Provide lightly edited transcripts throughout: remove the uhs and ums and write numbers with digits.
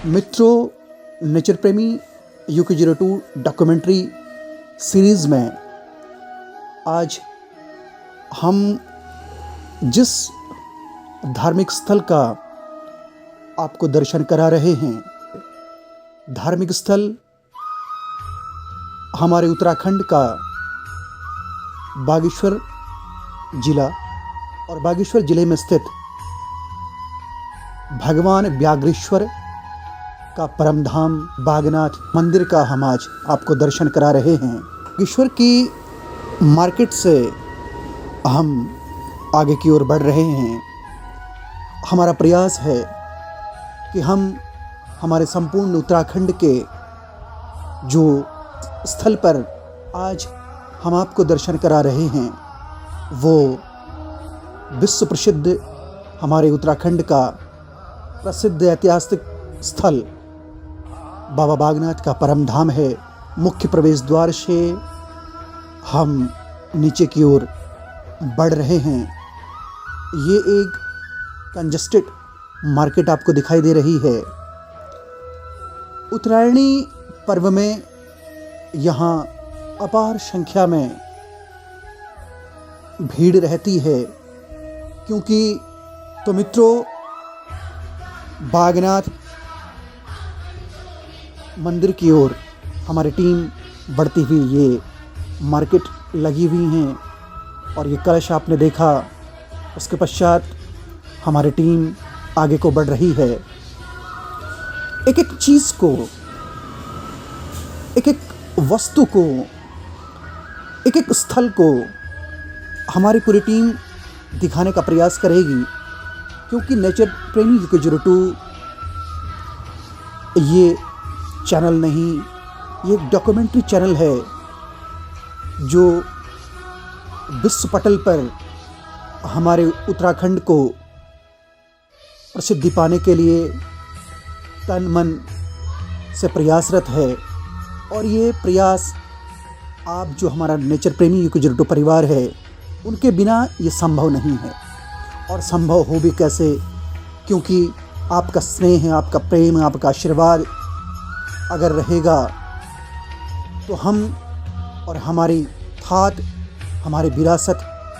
मित्रों, नेचर प्रेमी UK02 documentary series में आज हम जिस धार्मिक स्थल का आपको दर्शन करा रहे हैं, धार्मिक स्थल हमारे उत्तराखंड का बागेश्वर जिला और बागेश्वर जिले में स्थित भगवान व्याघ्रेश्वर का परम धाम बागनाथ मंदिर का हम आज आपको दर्शन करा रहे हैं। बागेश्वर की मार्केट से हम आगे की ओर बढ़ रहे हैं। हमारा प्रयास है कि हम हमारे संपूर्ण उत्तराखंड के जो स्थल पर आज हम आपको दर्शन करा रहे हैं, वो विश्व प्रसिद्ध हमारे उत्तराखंड का प्रसिद्ध ऐतिहासिक स्थल बाबा बागनाथ का परम धाम है। मुख्य प्रवेश द्वार से हम नीचे की ओर बढ़ रहे हैं। ये एक कंजस्टेड मार्केट आपको दिखाई दे रही है। उत्तरायणी पर्व में यहाँ अपार संख्या में भीड़ रहती है, क्योंकि तो मित्रों, बागनाथ मंदिर की ओर हमारी टीम बढ़ती हुई ये मार्केट लगी हुई हैं और ये कलश आपने देखा। उसके पश्चात हमारी टीम आगे को बढ़ रही है। एक एक चीज़ को, एक एक वस्तु को, एक एक स्थल को हमारी पूरी टीम दिखाने का प्रयास करेगी, क्योंकि नेचर प्रेमी UK02 ये चैनल नहीं, ये एक डॉक्यूमेंट्री चैनल है जो विश्व पटल पर हमारे उत्तराखंड को प्रसिद्धि पाने के लिए तन मन से प्रयासरत है। और ये प्रयास आप जो हमारा नेचर प्रेमी UK02 परिवार है, उनके बिना ये संभव नहीं है। और संभव हो भी कैसे, क्योंकि आपका स्नेह, आपका प्रेम, आपका आशीर्वाद अगर रहेगा तो हम और हमारी थाट, हमारी विरासत,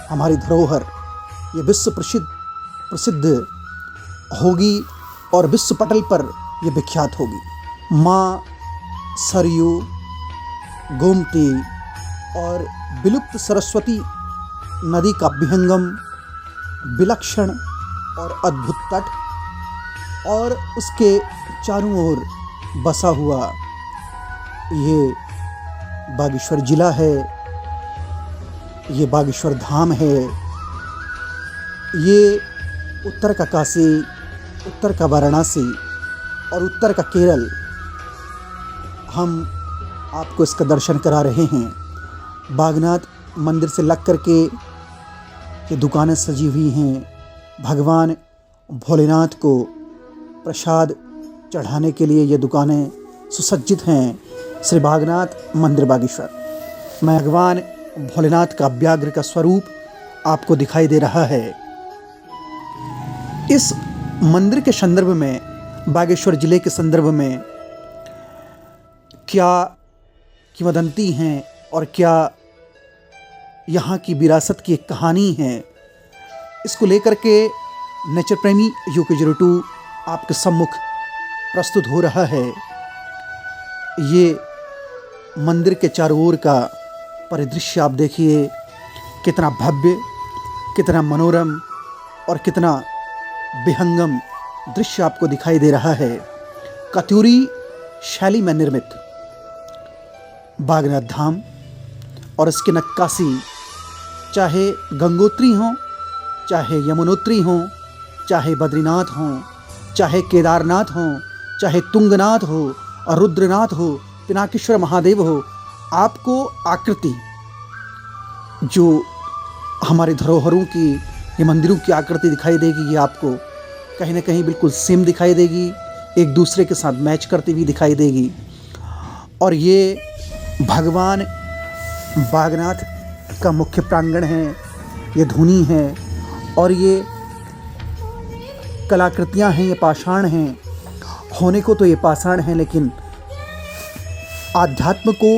हमारी धरोहर ये विश्व प्रसिद्ध होगी और विश्व पटल पर ये विख्यात होगी। माँ सरयू, गोमती और विलुप्त सरस्वती नदी का विहंगम, विलक्षण और अद्भुत तट और उसके चारों ओर बसा हुआ ये बागेश्वर जिला है, ये बागेश्वर धाम है। ये उत्तर का काशी, उत्तर का वाराणसी और उत्तर का केरल, हम आपको इसका दर्शन करा रहे हैं। बागनाथ मंदिर से लग कर के ये दुकानें सजी हुई हैं। भगवान भोलेनाथ को प्रसाद चढ़ाने के लिए ये दुकानें सुसज्जित हैं। श्री बागनाथ मंदिर बागेश्वर में भगवान भोलेनाथ का व्याघ्र का स्वरूप आपको दिखाई दे रहा है। इस मंदिर के संदर्भ में, बागेश्वर जिले के संदर्भ में क्या किंवदंती हैं और क्या यहाँ की विरासत की एक कहानी है, इसको लेकर के नेचर प्रेमी UK02 आपके सम्मुख प्रस्तुत हो रहा है। ये मंदिर के चारों ओर का परिदृश्य आप देखिए, कितना भव्य, कितना मनोरम और कितना विहंगम दृश्य आपको दिखाई दे रहा है। कत्यूरी शैली में निर्मित बागनाथ धाम और इसकी नक्काशी, चाहे गंगोत्री हो, चाहे यमुनोत्री हो, चाहे बद्रीनाथ हो, चाहे केदारनाथ हो, चाहे तुंगनाथ हो और रुद्रनाथ हो, पिनाकेश्वर महादेव हो, आपको आकृति जो हमारे धरोहरों की, ये मंदिरों की आकृति दिखाई देगी। ये आपको कहीं ना कहीं बिल्कुल सेम दिखाई देगी, एक दूसरे के साथ मैच करती हुई दिखाई देगी। और ये भगवान बागनाथ का मुख्य प्रांगण है, ये धुनी है और ये कलाकृतियाँ हैं, ये पाषाण हैं। होने को तो ये पाषाण है, लेकिन आध्यात्म को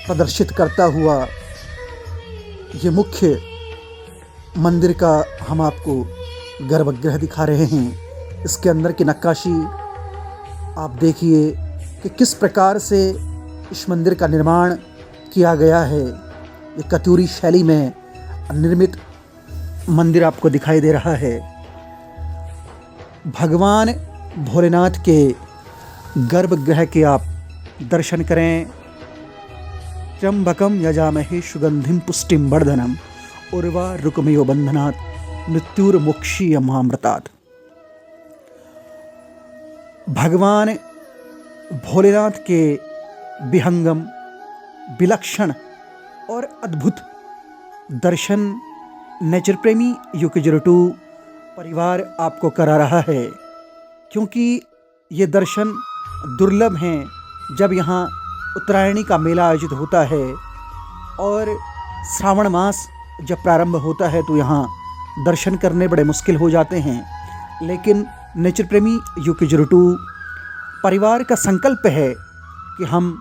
प्रदर्शित करता हुआ ये मुख्य मंदिर का हम आपको गर्भगृह दिखा रहे हैं। इसके अंदर की नक्काशी आप देखिए कि किस प्रकार से इस मंदिर का निर्माण किया गया है। ये कत्यूरी शैली में निर्मित मंदिर आपको दिखाई दे रहा है। भगवान भोलेनाथ के गर्भगृह के आप दर्शन करें। त्र्यंबकम यजामहे सुगंधिम पुष्टिम वर्धनम उर्वा रुकमयो बंधनात् मृत्युर्मुक्षीयमामृतात्। भगवान भोलेनाथ के विहंगम, विलक्षण और अद्भुत दर्शन नेचर प्रेमी UKZero2 परिवार आपको करा रहा है, क्योंकि ये दर्शन दुर्लभ हैं। जब यहाँ उत्तरायणी का मेला आयोजित होता है और श्रावण मास जब प्रारंभ होता है तो यहाँ दर्शन करने बड़े मुश्किल हो जाते हैं। लेकिन नेचर प्रेमी UKZero2 परिवार का संकल्प है कि हम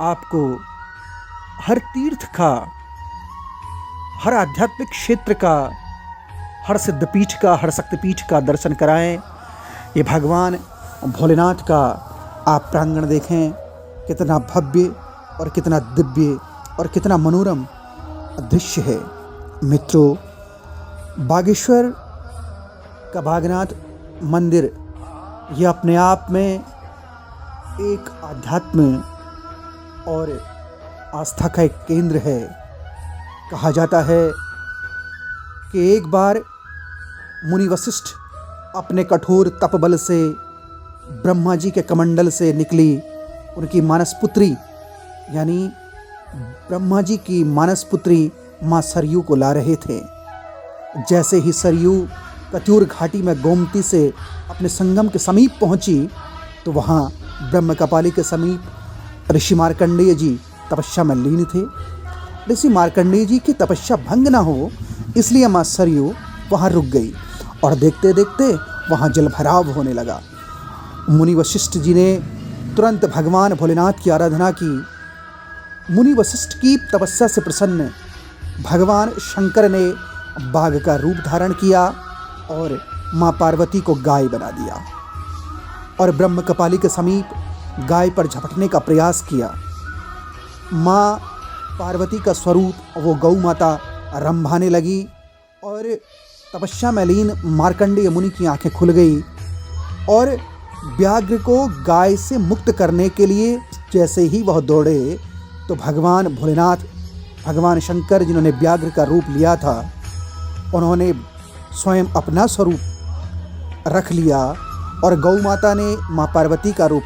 आपको हर तीर्थ का, हर आध्यात्मिक क्षेत्र का, हर सिद्धपीठ का, हर शक्तिपीठ का दर्शन कराएं। ये भगवान भोलेनाथ का आप प्रांगण देखें, कितना भव्य और कितना दिव्य और कितना मनोरम दृश्य है। मित्रों, बागेश्वर का बागनाथ मंदिर ये अपने आप में एक आध्यात्म और आस्था का एक केंद्र है। कहा जाता है कि एक बार मुनि वशिष्ठ अपने कठोर तपबल से ब्रह्मा जी के कमंडल से निकली उनकी मानसपुत्री, यानी ब्रह्मा जी की मानसपुत्री माँ सरयू को ला रहे थे। जैसे ही सरयू कत्यूर घाटी में गोमती से अपने संगम के समीप पहुंची तो वहाँ ब्रह्मकपाली के समीप ऋषि मार्कंडेय जी तपस्या में लीन थे। ऋषि मार्कंडेय जी की तपस्या भंग ना हो इसलिए माँ सरयू वहाँ रुक गई और देखते देखते वहाँ जलभराव होने लगा। मुनि वशिष्ठ जी ने तुरंत भगवान भोलेनाथ की आराधना की। मुनि वशिष्ठ की तपस्या से प्रसन्न भगवान शंकर ने बाघ का रूप धारण किया और माँ पार्वती को गाय बना दिया और ब्रह्मकपाली के समीप गाय पर झपटने का प्रयास किया। माँ पार्वती का स्वरूप वो गौ माता रंभाने लगी और तपस्या में लीन मार्कंडेय मुनि की आंखें खुल गई और व्याघ्र को गाय से मुक्त करने के लिए जैसे ही वह दौड़े तो भगवान भोलेनाथ, भगवान शंकर जिन्होंने व्याघ्र का रूप लिया था, उन्होंने स्वयं अपना स्वरूप रख लिया और गौ माता ने माँ पार्वती का रूप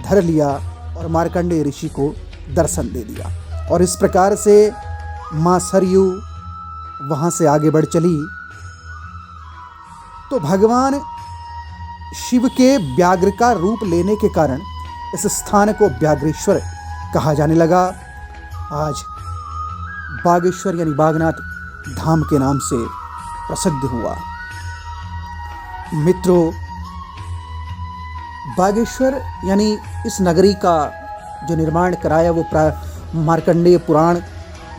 धर लिया और मार्कंडेय ऋषि को दर्शन दे दिया। और इस प्रकार से माँ सरयू वहाँ से आगे बढ़ चली तो भगवान शिव के व्याघ्र का रूप लेने के कारण इस स्थान को व्याघ्रेश्वर कहा जाने लगा। आज बागेश्वर यानी बागनाथ धाम के नाम से प्रसिद्ध हुआ। मित्रों, बागेश्वर यानी इस नगरी का जो निर्माण कराया वो मार्कंडेय पुराण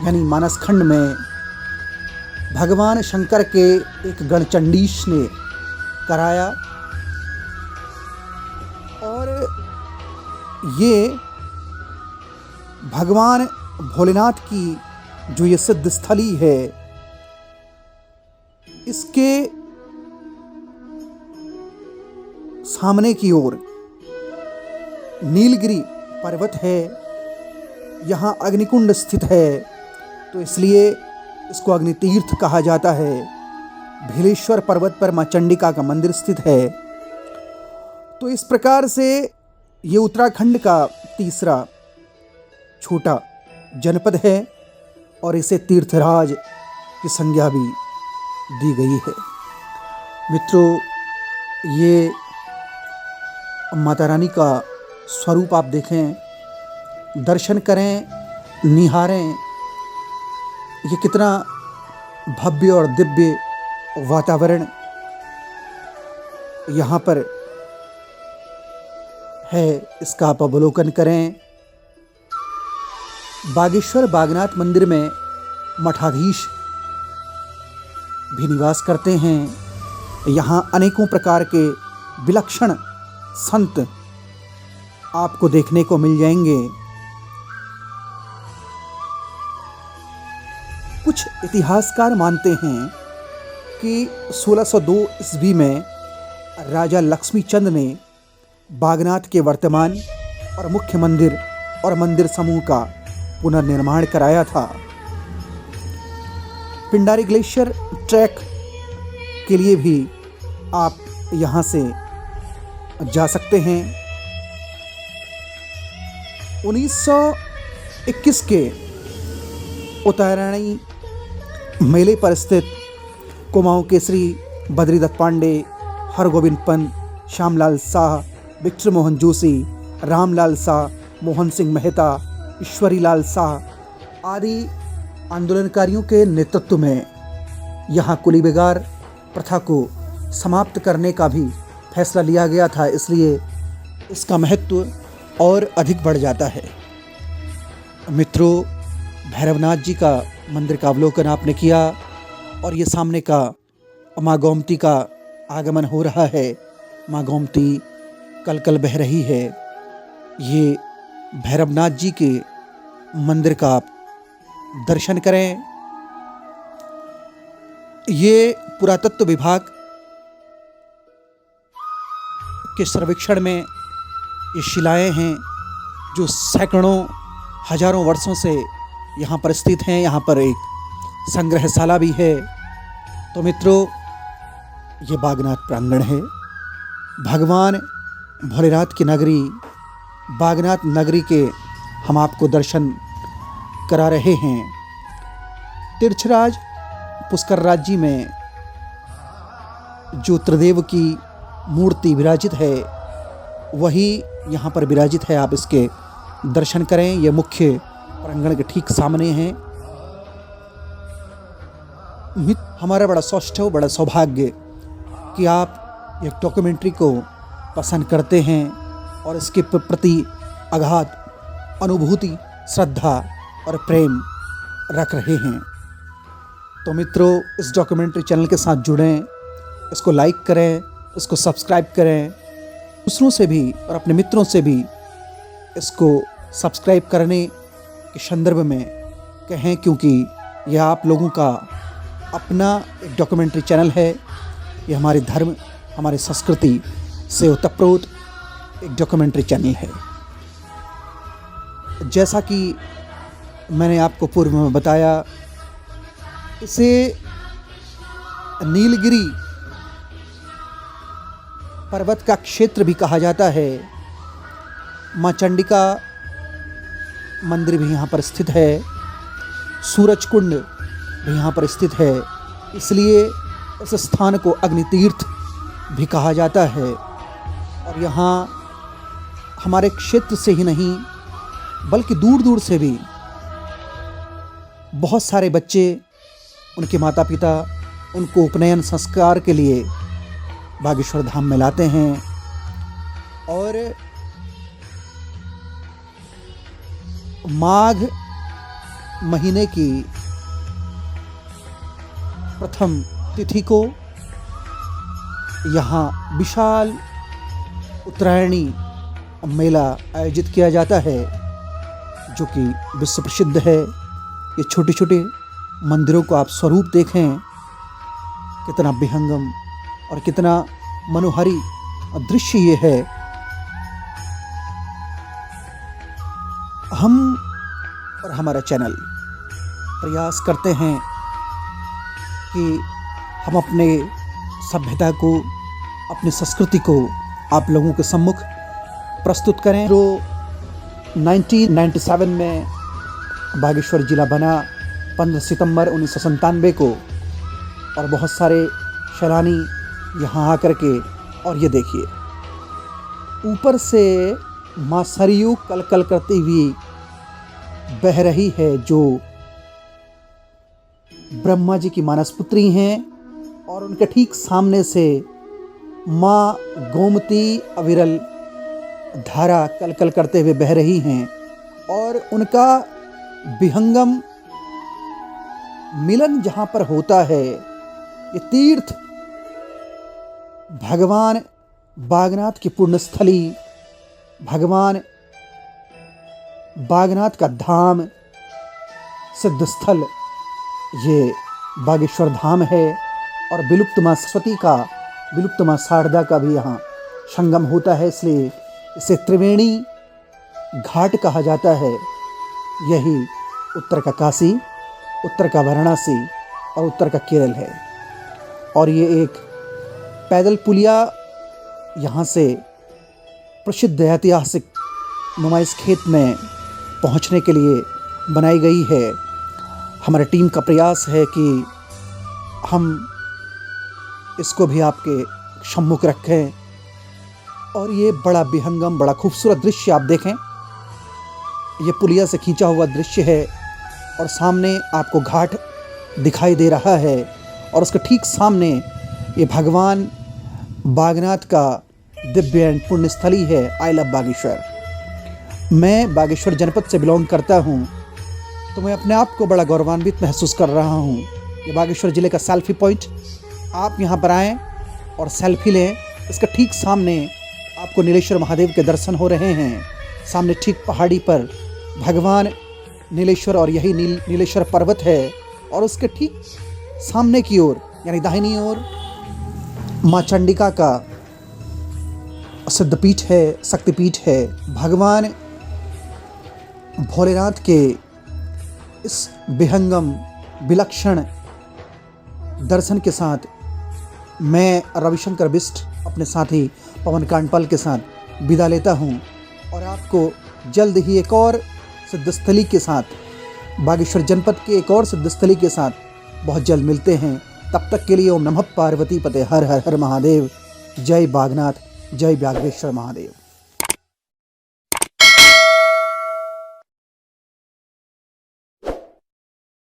यानी मानसखंड में भगवान शंकर के एक गणचंडीश ने कराया और ये भगवान भोलेनाथ की जो ये सिद्ध स्थली है, इसके सामने की ओर नीलगिरी पर्वत है, यहाँ अग्निकुंड स्थित है तो इसलिए इसको अग्नि तीर्थ कहा जाता है। भीलेश्वर पर्वत पर माँ चंडिका का मंदिर स्थित है। तो इस प्रकार से ये उत्तराखंड का तीसरा छोटा जनपद है और इसे तीर्थराज की संज्ञा भी दी गई है। मित्रों, ये माता रानी का स्वरूप आप देखें, दर्शन करें, निहारें। ये कितना भव्य और दिव्य वातावरण यहाँ पर है, इसका आप अवलोकन करें। बागेश्वर बागनाथ मंदिर में मठाधीश भी निवास करते हैं। यहाँ अनेकों प्रकार के विलक्षण संत आपको देखने को मिल जाएंगे। कुछ इतिहासकार मानते हैं कि 1602 ईस्वी में राजा लक्ष्मी चंद ने बागनाथ के वर्तमान और मुख्य मंदिर और मंदिर समूह का पुनर्निर्माण कराया था। पिंडारी ग्लेशियर ट्रैक के लिए भी आप यहाँ से जा सकते हैं। 1921 के उत्तरायणी मेले पर स्थित कुमाऊं केसरी, बद्रीदत्त पांडे, हरगोविंद पंत, श्यामलाल शाह, विक्टर मोहन जोशी, रामलाल शाह, मोहन सिंह मेहता, ईश्वरी लाल शाह आदि आंदोलनकारियों के नेतृत्व में यहाँ कुली बेगार प्रथा को समाप्त करने का भी फैसला लिया गया था, इसलिए इसका महत्व और अधिक बढ़ जाता है। मित्रों, भैरवनाथ जी का मंदिर का अवलोकन आपने किया और ये सामने का माँ गोमती का आगमन हो रहा है। माँ गोमती कल कल बह रही है। ये भैरवनाथ जी के मंदिर का आप दर्शन करें। ये पुरातत्व विभाग के सर्वेक्षण में ये शिलाएं हैं जो सैकड़ों हजारों वर्षों से यहाँ पर स्थित हैं। यहाँ पर एक संग्रहशाला भी है। तो मित्रों, ये बागनाथ प्रांगण है। भगवान भोलेनाथ की नगरी बागनाथ नगरी के हम आपको दर्शन करा रहे हैं। तीर्थराज पुष्करराज जी में जो त्रिदेव की मूर्ति विराजित है वही यहाँ पर विराजित है। आप इसके दर्शन करें। ये मुख्य प्रांगण के ठीक सामने हैं। हमारा बड़ा सौष्ठव, बड़ा सौभाग्य कि आप एक डॉक्यूमेंट्री को पसंद करते हैं और इसके प्रति अगाध अनुभूति, श्रद्धा और प्रेम रख रहे हैं। तो मित्रों, इस डॉक्यूमेंट्री चैनल के साथ जुड़ें, इसको लाइक करें, इसको सब्सक्राइब करें, दूसरों से भी और अपने मित्रों से भी इसको सब्सक्राइब करने के संदर्भ में कहें, क्योंकि यह आप लोगों का अपना एक डॉक्यूमेंट्री चैनल है। यह हमारे धर्म, हमारे संस्कृति से ओतप्रोत एक डॉक्यूमेंट्री चैनल है। जैसा कि मैंने आपको पूर्व में बताया, इसे नीलगिरी पर्वत का क्षेत्र भी कहा जाता है। माँ चंडिका मंदिर भी यहाँ पर स्थित है। सूरज कुंड भी यहाँ पर स्थित है। इसलिए इस स्थान को अग्नि तीर्थ भी कहा जाता है। और यहाँ हमारे क्षेत्र से ही नहीं बल्कि दूर दूर से भी बहुत सारे बच्चे, उनके माता पिता उनको उपनयन संस्कार के लिए बागेश्वर धाम में लाते हैं। और माघ महीने की प्रथम तिथि को यहाँ विशाल उत्तरायणी मेला आयोजित किया जाता है, जो कि विश्व प्रसिद्ध है। ये छोटे छोटे मंदिरों को आप स्वरूप देखें, कितना विहंगम और कितना मनोहारी दृश्य ये है। हम और हमारा चैनल प्रयास करते हैं कि हम अपने सभ्यता को, अपनी संस्कृति को आप लोगों के सम्मुख प्रस्तुत करें। जो 1997 में बागेश्वर जिला बना, 15 सितंबर 1997 को, और बहुत सारे सैलानी यहाँ आकर के, और ये देखिए ऊपर से माँ सरयू कल कल करती हुई बह रही है, जो ब्रह्मा जी की मानस पुत्री हैं। और उनके ठीक सामने से माँ गोमती अविरल धारा कलकल करते हुए बह रही हैं और उनका विहंगम मिलन जहाँ पर होता है, ये तीर्थ भगवान बागनाथ की पुण्यस्थली, भगवान बागनाथ का धाम, सिद्धस्थल ये बागेश्वर धाम है। और विलुप्त माँ सरस्वती का, विलुप्त माँ शारदा का भी यहाँ संगम होता है, इसलिए इसे त्रिवेणी घाट कहा जाता है। यही उत्तर का काशी, उत्तर का वाराणसी और उत्तर का केरल है। और ये एक पैदल पुलिया यहाँ से प्रसिद्ध ऐतिहासिक नुमाइश खेत में पहुँचने के लिए बनाई गई है। हमारी टीम का प्रयास है कि हम इसको भी आपके सम्मुख रखें। और ये बड़ा विहंगम, बड़ा खूबसूरत दृश्य आप देखें। ये पुलिया से खींचा हुआ दृश्य है और सामने आपको घाट दिखाई दे रहा है और उसके ठीक सामने ये भगवान बागनाथ का दिव्य एंड पुण्यस्थली है। I love Bageshwar. मैं बागेश्वर जनपद से बिलोंग करता हूँ, तो मैं अपने आप को बड़ा गौरवान्वित महसूस कर रहा हूँ। ये बागेश्वर ज़िले का सेल्फी पॉइंट, आप यहाँ पर आएँ और सेल्फी लें। इसका ठीक सामने आपको नीलेश्वर महादेव के दर्शन हो रहे हैं। सामने ठीक पहाड़ी पर भगवान नीलेश्वर और यही नीलेश्वर पर्वत है। और उसके ठीक सामने की ओर यानी दाहिनी ओर माँ चंडिका का सिद्धपीठ है, शक्तिपीठ है। भगवान भोलेनाथ के इस विहंगम विलक्षण दर्शन के साथ मैं रविशंकर बिष्ट अपने साथी पवन कांडपाल के साथ विदा लेता हूँ और आपको जल्द ही एक और सिद्धस्थली के साथ, बागेश्वर जनपद के एक और सिद्धस्थली के साथ बहुत जल्द मिलते हैं। तब तक के लिए ओम नमः पार्वती पते हर हर हर महादेव। जय बागनाथ, जय बागेश्वर महादेव।